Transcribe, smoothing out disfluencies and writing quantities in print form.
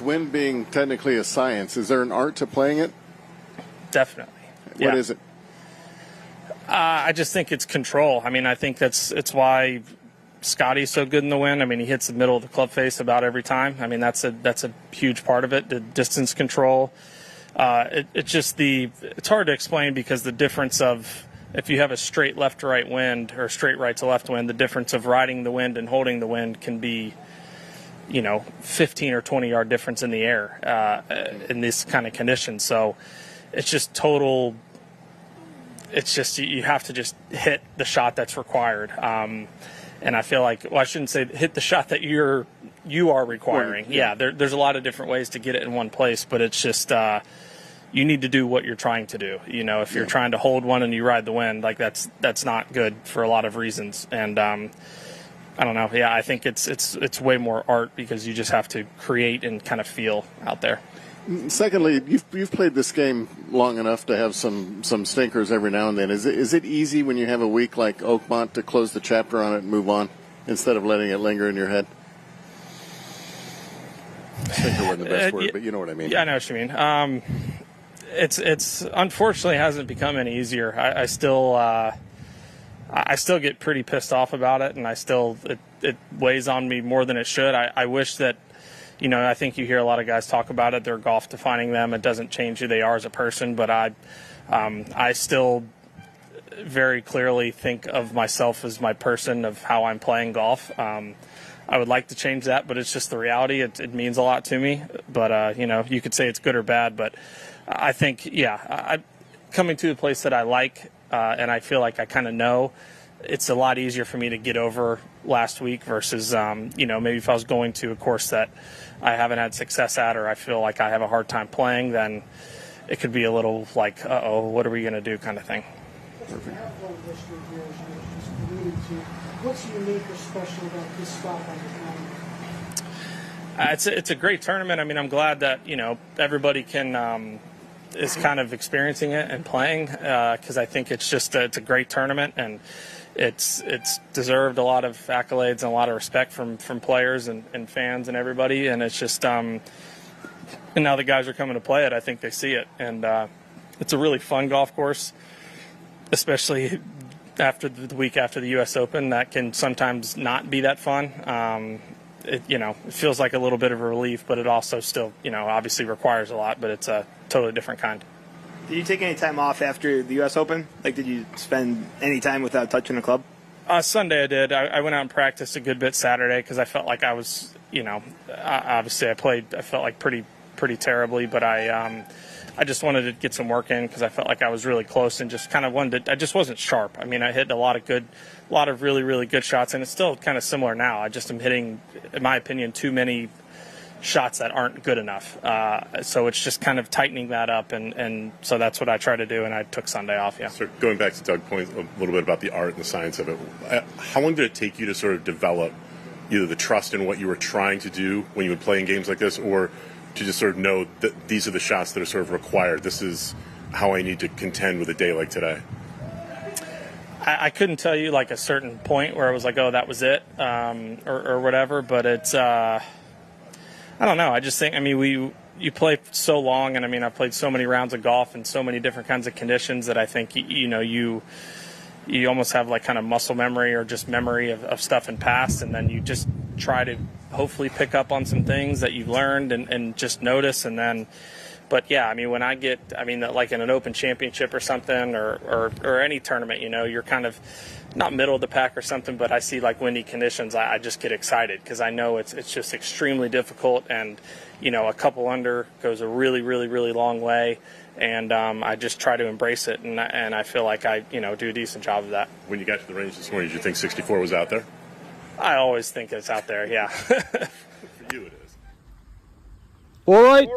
with wind being technically a science, is there an art to playing it? Definitely. What is it? I just think it's control. I mean, I think it's why Scotty's so good in the wind. I mean, he hits the middle of the club face about every time. I mean, that's a huge part of it. The distance control. It's hard to explain because the difference of if you have a straight left to right wind or straight right to left wind, the difference of riding the wind and holding the wind can be, 15 or 20 yard difference in the air in this kind of conditions. So it's just total. It's just you have to just hit the shot that's required. And I feel like, I shouldn't say hit the shot that you are requiring. Yeah, there's a lot of different ways to get it in one place, but it's just you need to do what you're trying to do. If you're trying to hold one and you ride the wind, like that's not good for a lot of reasons. And I don't know. Yeah, I think it's way more art because you just have to create and kind of feel out there. Secondly, you've played this game long enough to have some stinkers every now and then. Is it easy when you have a week like Oakmont to close the chapter on it and move on instead of letting it linger in your head? Stinker wasn't the best word, but you know what I mean. Yeah, I know what you mean. It's unfortunately hasn't become any easier. I still get pretty pissed off about it, and it weighs on me more than it should. I wish that. I think you hear a lot of guys talk about it. They're golf defining them. It doesn't change who they are as a person, but I still very clearly think of myself as my person of how I'm playing golf. I would like to change that, but it's just the reality. It means a lot to me. But, you could say it's good or bad, but I think, I'm coming to a place that I like and I feel like I kind of know. It's a lot easier for me to get over last week versus, maybe if I was going to a course that I haven't had success at or I feel like I have a hard time playing, then it could be a little like, uh-oh, what are we going to do kind of thing. Perfect. What's unique or special about this stop on the tournament? It's a great tournament. I mean, I'm glad that, everybody is kind of experiencing it and playing because I think it's a great tournament and it's deserved a lot of accolades and a lot of respect from players and fans and everybody. And it's just and now the guys are coming to play it. I think they see it. And it's a really fun golf course, especially after the week after the U.S. Open. That can sometimes not be that fun. It feels like a little bit of a relief, but it also still, obviously requires a lot, but it's a totally different kind. Did you take any time off after the U.S. Open? Like, did you spend any time without touching a club? Sunday I did. I went out and practiced a good bit Saturday because I felt like I was, obviously I felt like pretty terribly, but I just wanted to get some work in because I felt like I was really close and just kind of I just wasn't sharp. I mean, I hit a lot of really, really good shots, and it's still kind of similar now. I just am hitting, in my opinion, too many shots that aren't good enough. So it's just kind of tightening that up, and so that's what I try to do, and I took Sunday off, yeah. So going back to Doug's point a little bit about the art and the science of it, how long did it take you to sort of develop either the trust in what you were trying to do when you would play in games like this, or to just sort of know that these are the shots that are sort of required, this is how I need to contend with a day like today? I couldn't tell you like a certain point where I was like, oh, that was it, or whatever, but it's I don't know. I just think, you play so long, and I've played so many rounds of golf in so many different kinds of conditions that I think, you almost have like kind of muscle memory or just memory of stuff in past, and then you just try to hopefully pick up on some things that you've learned and just notice. And then, but yeah, when I get, like in an Open Championship or something, or any tournament, you're kind of not middle of the pack or something, but I see like windy conditions, I just get excited because I know it's just extremely difficult, and a couple under goes a really, really, really long way, and I just try to embrace it, and I feel like I do a decent job of that. When you got to the range this morning, did you think 64 was out there? I always think it's out there, yeah. For you it is. All right.